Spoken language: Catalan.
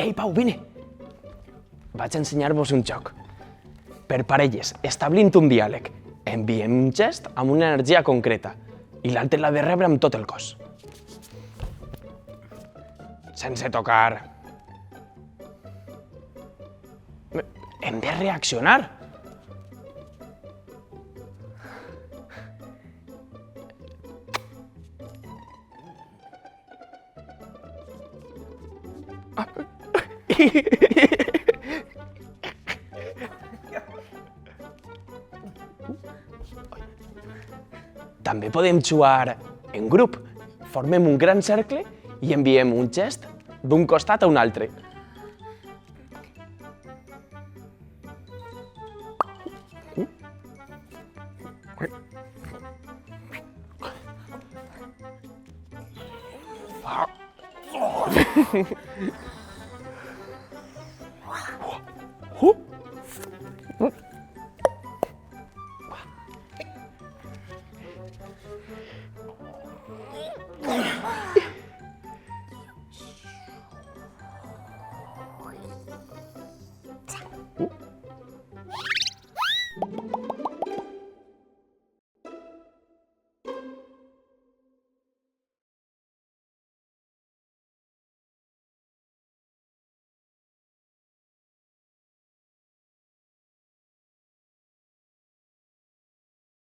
Ei, Pau, vine! Vaig ensenyar-vos un joc. Per parelles, establint un diàleg. Enviem un gest amb una energia concreta i l'altre l'ha de rebre amb tot el cos. Sense tocar. Hem de reaccionar. També podem jugar en grup. Formem un gran cercle i enviem un gest d'un costat a un altre.